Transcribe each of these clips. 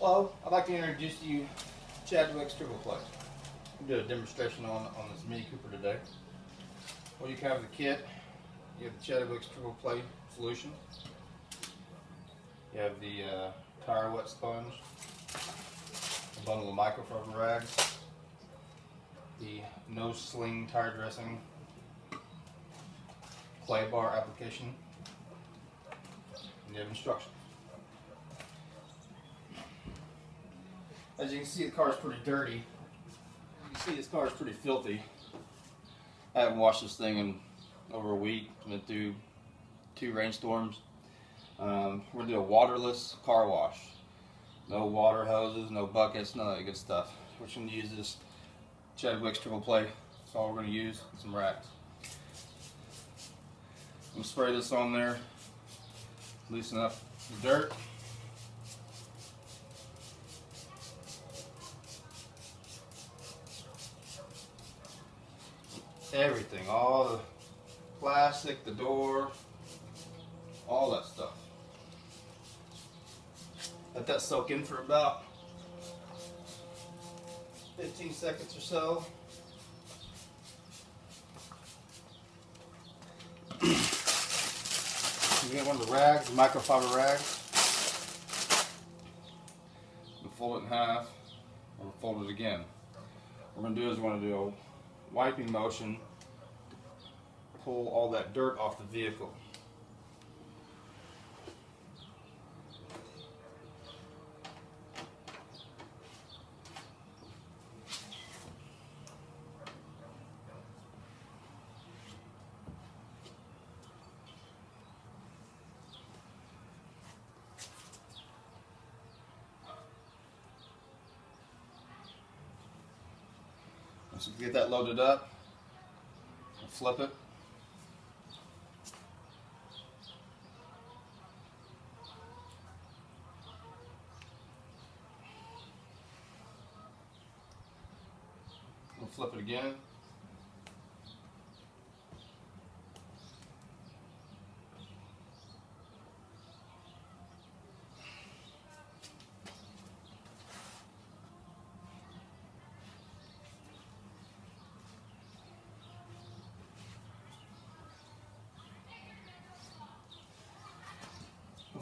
Hello, I'd like to introduce to you Chadwick's triple play. We'll do a demonstration on this Mini Cooper today. Well, you have the kit. You have the Chadwick's triple play solution. You have the tire wet sponge, a bundle of microfiber rags, the no sling tire dressing, clay bar application, and you have instructions. As you can see, the car is pretty dirty. You can see this car is pretty filthy. I haven't washed this thing in over a week. Been through 2 rainstorms. We're going to do a waterless car wash. No water hoses, no buckets, none of that good stuff. We're just going to use this Chadwick's triple play. That's all we're going to use. Some rags. I'm going to spray this on there, loosen up the dirt. Everything, all the plastic, the door, all that stuff. Let that soak in for about 15 seconds or so. You get one of the rags, the microfiber rags, and fold it in half, or fold it again. What we're going to do is we're going to do a wiping motion to pull all that dirt off the vehicle. So get that loaded up, flip it. We'll flip it again.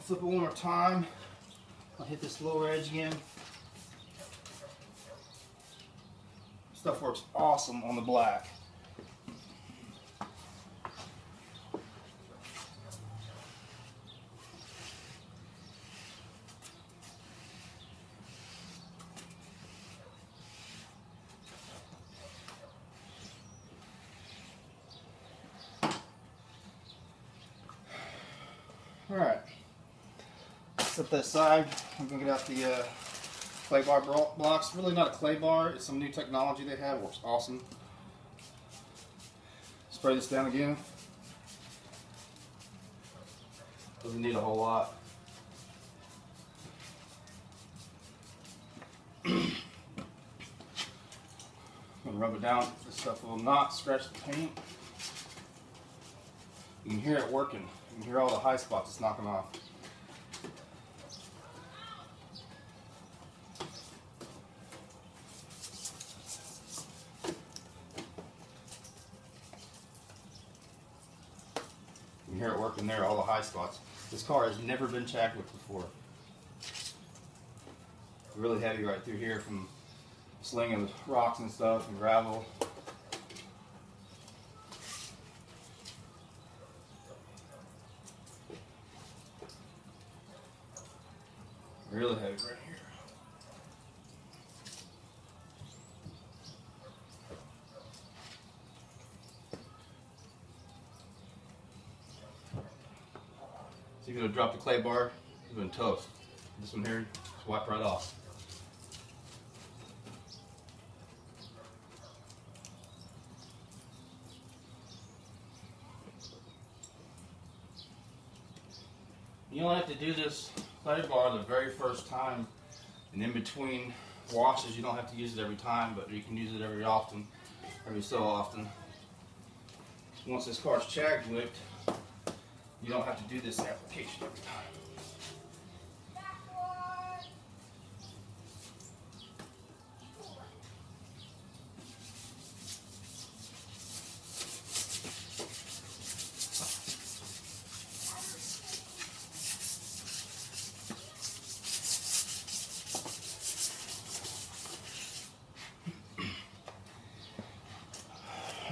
Flip it one more time. I'll hit this lower edge again. Stuff works awesome on the black. All right. Set that aside. I'm going to get out the clay bar blocks. Really not a clay bar. It's some new technology they have. It works awesome. Spray this down again. Doesn't need a whole lot. I'm going to rub it down. This stuff will not scratch the paint. You can hear it working. You can hear all the high spots it's knocking off. You can hear it working there, all the high spots. This car has never been Chadwick before. It's really heavy right through here from slinging rocks and stuff and gravel. Really heavy right here. So you're going to drop the clay bar, you're going to toast. This one here, just wipe right off. You only have to do this clay bar the very first time, and in between washes you don't have to use it every time, but you can use it every so often. Once this car's Chadwicked, you don't have to do this application every time.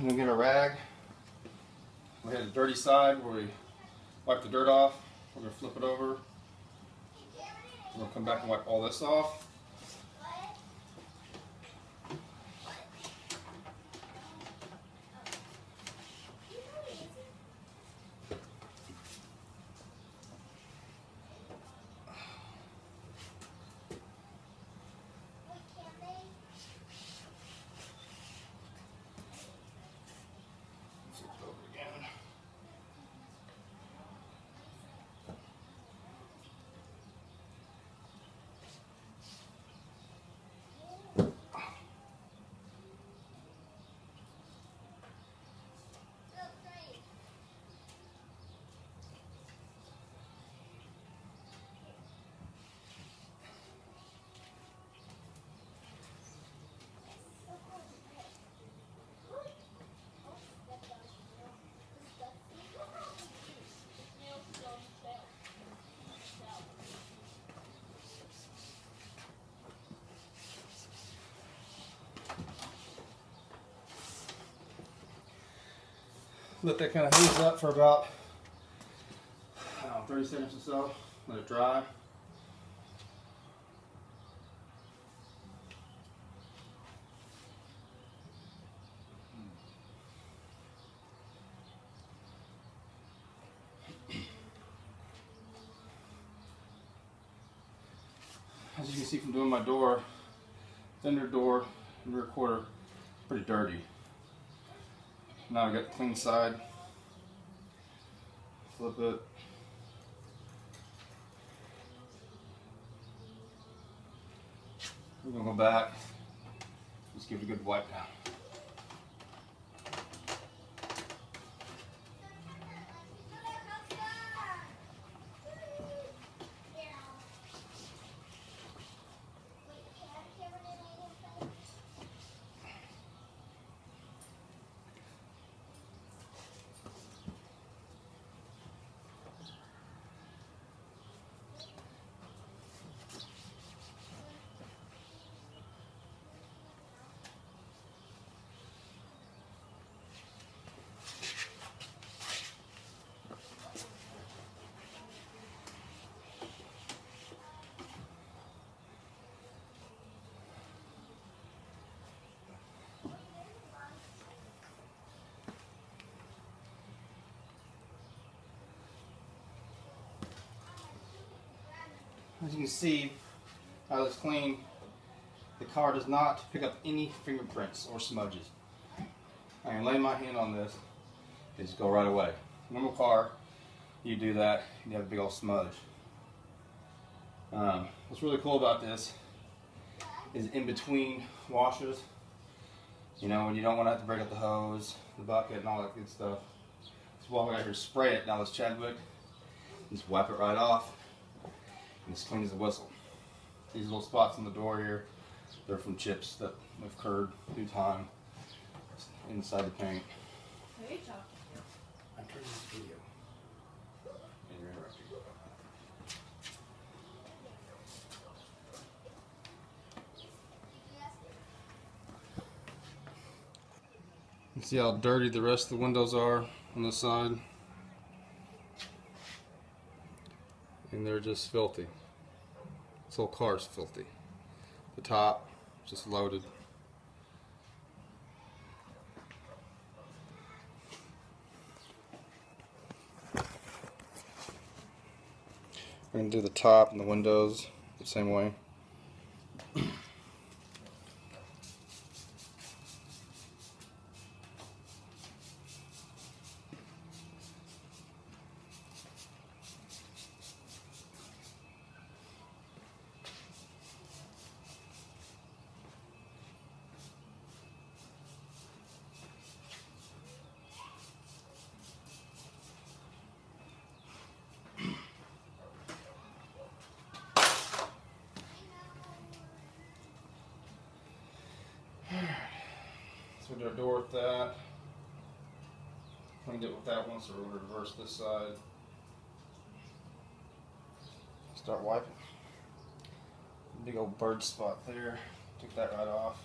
I'm gonna get a rag. We had the dirty side where we wipe the dirt off. We're gonna flip it over. We're gonna come back and wipe all this off. Let that kind of haze up for about 30 seconds or so. Let it dry. As you can see from doing my door, fender door and rear quarter, pretty dirty. Now I got the clean side. Flip it. We're gonna go back. Just give it a good wipe down. As you can see, how it's clean, the car does not pick up any fingerprints or smudges. I can lay my hand on this, they just go right away. Normal car, you do that, you have a big old smudge. What's really cool about this is in between washes, you know, when you don't want to have to break up the hose, the bucket, and all that good stuff. Just walk out here, spray it. Now this Chadwick, just wipe it right off. And it's clean as a whistle. These little spots on the door here, they're from chips that have occurred through time inside the paint. What are you talking I'm turning this video. And you're interrupting. You see how dirty the rest of the windows are on this side? And they're just filthy. This whole car is filthy. The top, just loaded. We're going to do the top and the windows the same way. So we'll do a door with that. Cleaned it with that one, so we'll reverse this side. Start wiping. Big old bird spot there. Took that right off.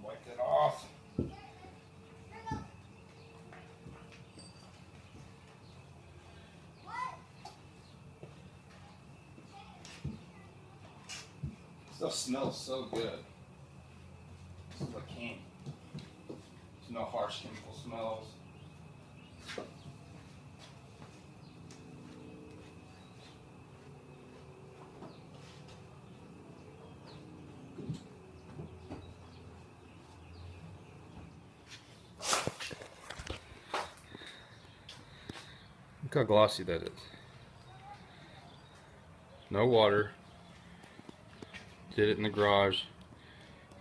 Wipe that off. Stuff smells so good. This is like candy. There's no harsh chemical smells. Look how glossy that is. No water. Did it in the garage.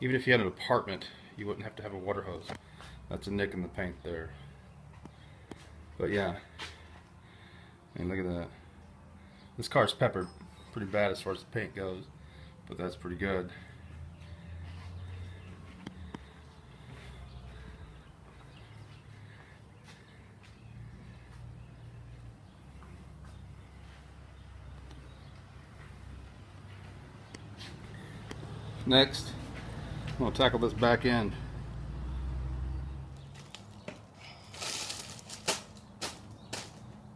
Even if you had an apartment, you wouldn't have to have a water hose. That's a nick in the paint there. But yeah. I mean, look at that. This car's peppered pretty bad as far as the paint goes, but that's pretty good. Next, I'm going to tackle this back end.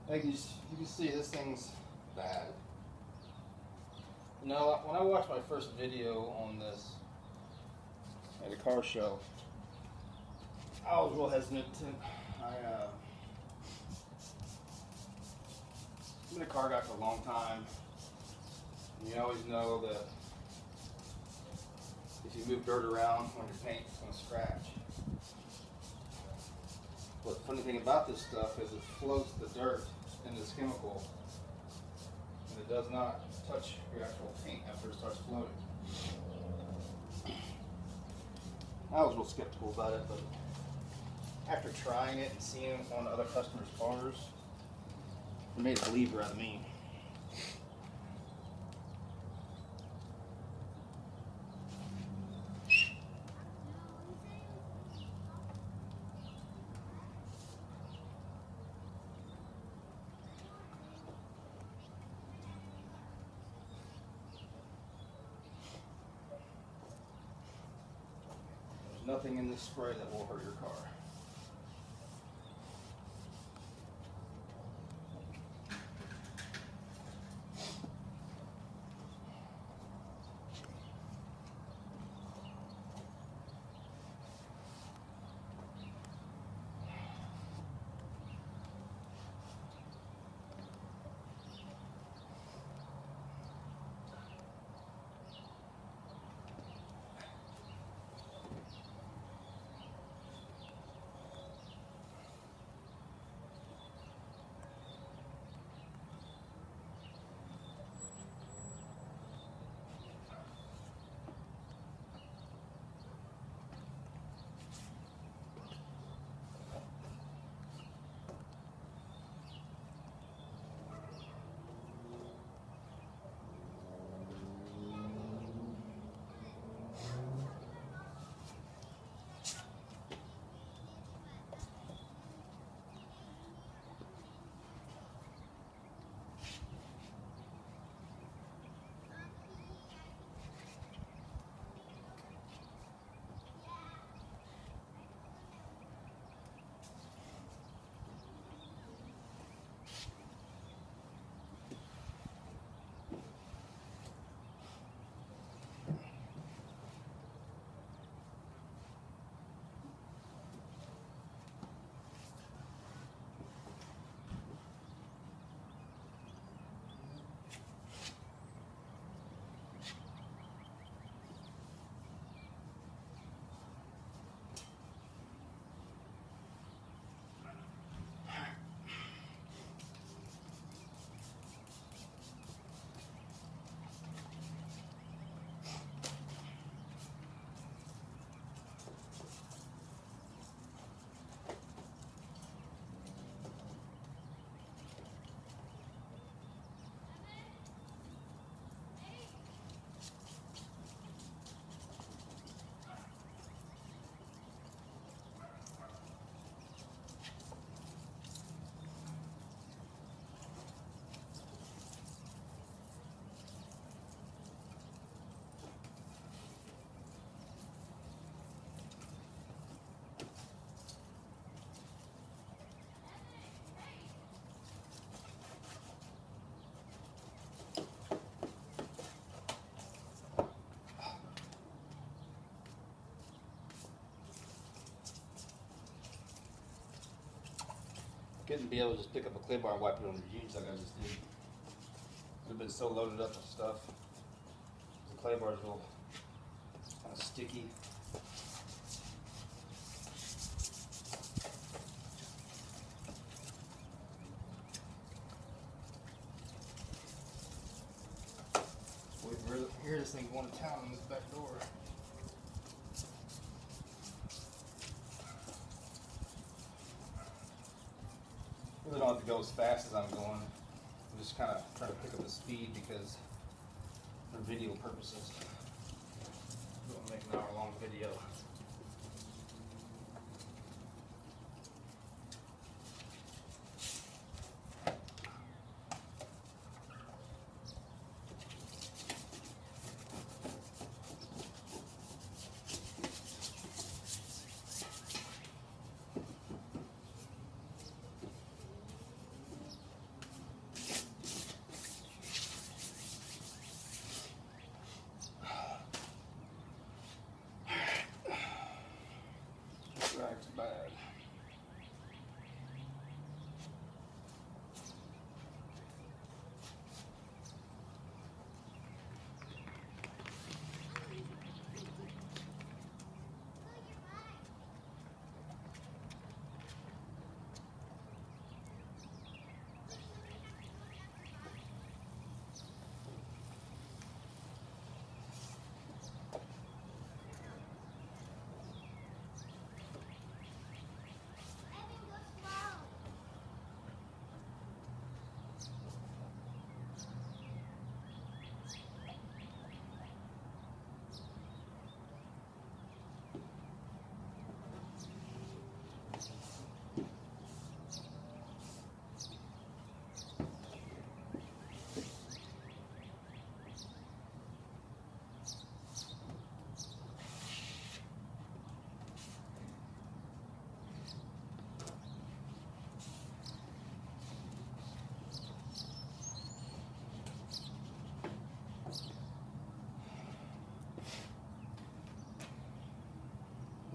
Like you can see, this thing's bad. You know, when I watched my first video on this at a car show, I was real hesitant. I've been a car guy for a long time. And you always know that if you move dirt around on your paint, it's going to scratch. But the funny thing about this stuff is it floats the dirt in this chemical, and it does not touch your actual paint after it starts floating. I was real skeptical about it, but after trying it and seeing it on other customers' cars, it made a believer out of me. Nothing in this spray that will hurt your car. Couldn't be able to just pick up a clay bar and wipe it on your jeans like I just did. Would have been so loaded up with stuff. The clay bar is real kind of sticky. We hear this thing going to town on this back door. Really don't have to go as fast as I'm going. I'm just kind of trying to pick up the speed because for video purposes. We don't make an hour-long video. Drag's bad.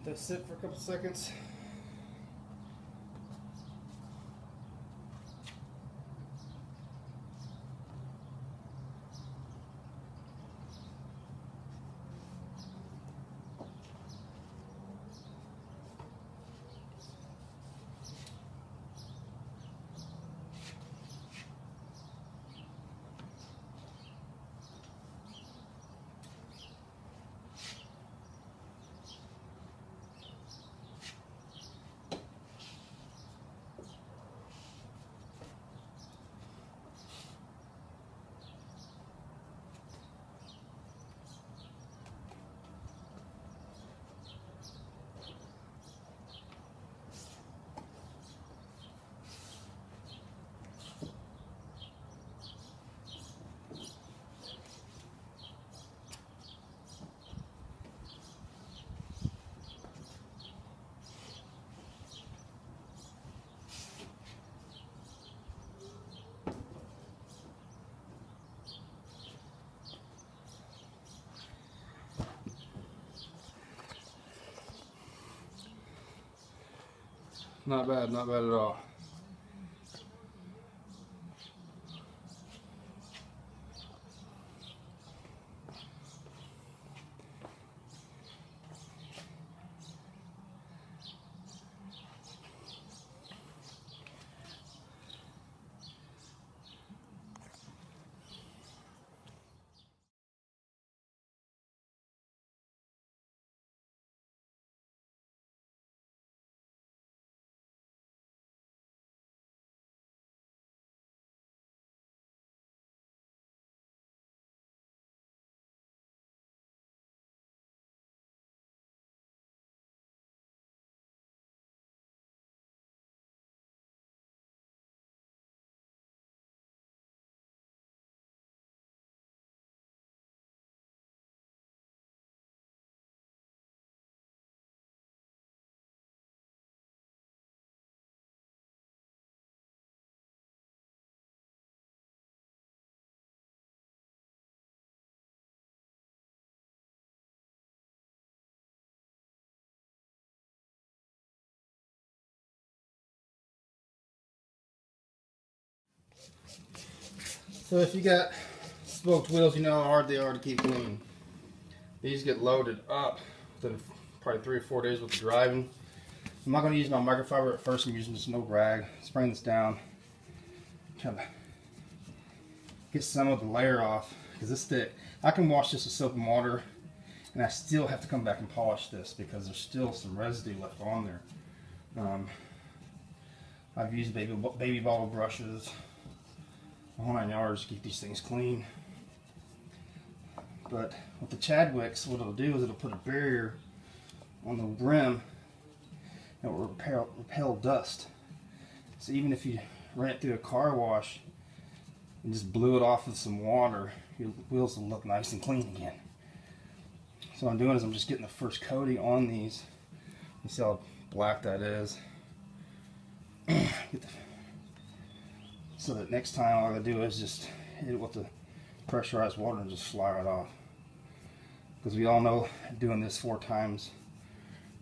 Let that sit for a couple seconds. Not bad at all. So if you got smoked wheels, you know how hard they are to keep clean. These get loaded up within probably 3 or 4 days with the driving. I'm not going to use my microfiber at first. I'm using this no rag. Spraying this down. Trying to get some of the layer off because it's thick. I can wash this with soap and water, and I still have to come back and polish this because there's still some residue left on there. I've used baby bottle brushes, the whole 9 yards to keep these things clean. But with the Chadwicks, what it'll do is it'll put a barrier on the rim that will repel dust. So even if you ran it through a car wash and just blew it off with some water, your wheels will look nice and clean again. So what I'm doing is I'm just getting the first coating on these. You see how black that is. So that next time all I gotta do is just hit it with the pressurized water and just fly it off. Because we all know doing this 4 times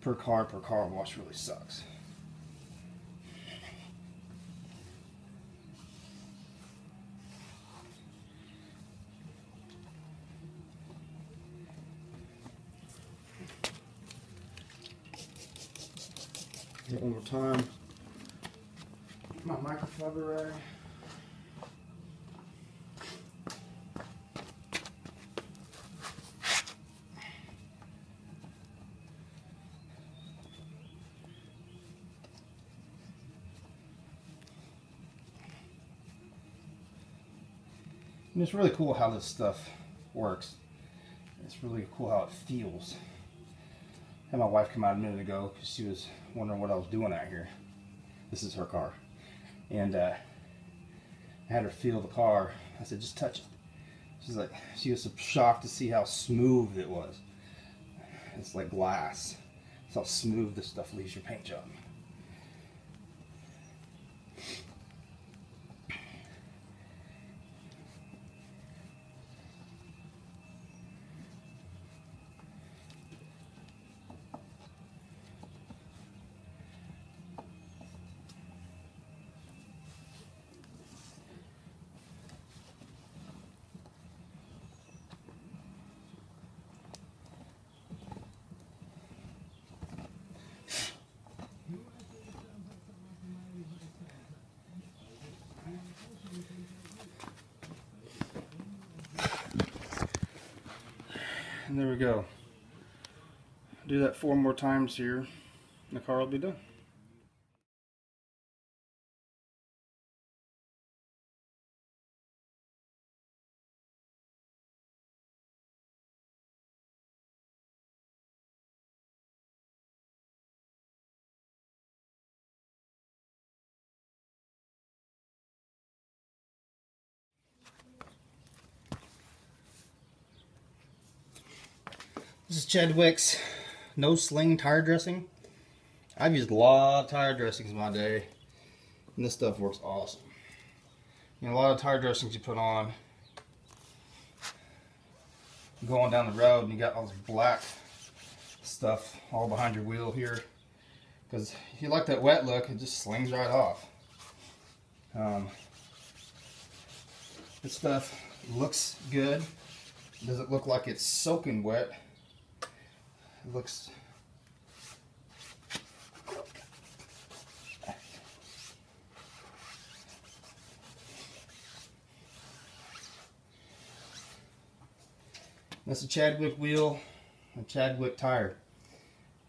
per car wash really sucks. Hit one more time. My microfiber rag. And it's really cool how this stuff works. It's really cool how it feels. I had my wife come out a minute ago because she was wondering what I was doing out here. This is her car. And I had her feel the car. I said, just touch it. She's like, she was shocked to see how smooth it was. It's like glass. It's how smooth this stuff leaves your paint job. And there we go. Do that 4 more times here, and the car will be done. This is Chadwick's no sling tire dressing. I've used a lot of tire dressings in my day, and this stuff works awesome. You know, a lot of tire dressings you put on going down the road and you got all this black stuff all behind your wheel here, because if you like that wet look, it just slings right off. This stuff looks good. Does it look like it's soaking wet? It looks that's a Chadwick wheel, a Chadwick tire.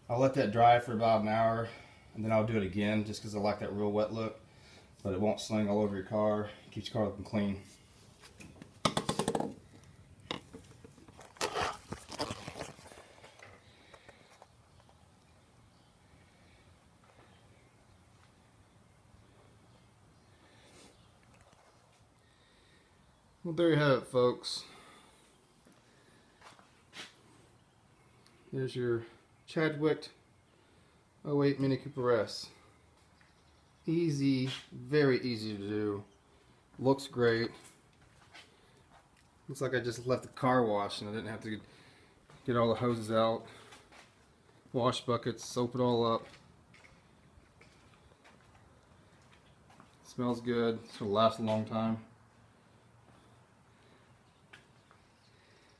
I'll let that dry for about an hour and then I'll do it again just because I like that real wet look, but it won't sling all over your car. It keeps your car looking clean. Well, there you have it, folks. There's your Chadwick 08 Mini Cooper S. Easy, very easy to do. Looks great. Looks like I just left the car wash and I didn't have to get all the hoses out. Wash buckets, soap it all up. Smells good. It's gonna last a long time.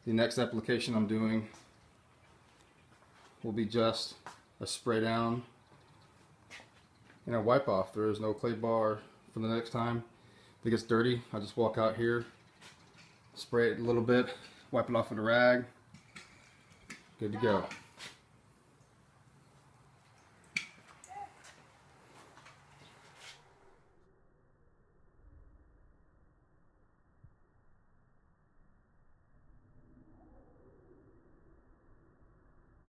The next application I'm doing will be just a spray down and a wipe off. There is no clay bar for the next time. If it gets dirty, I just walk out here, spray it a little bit, wipe it off with a rag, good to go.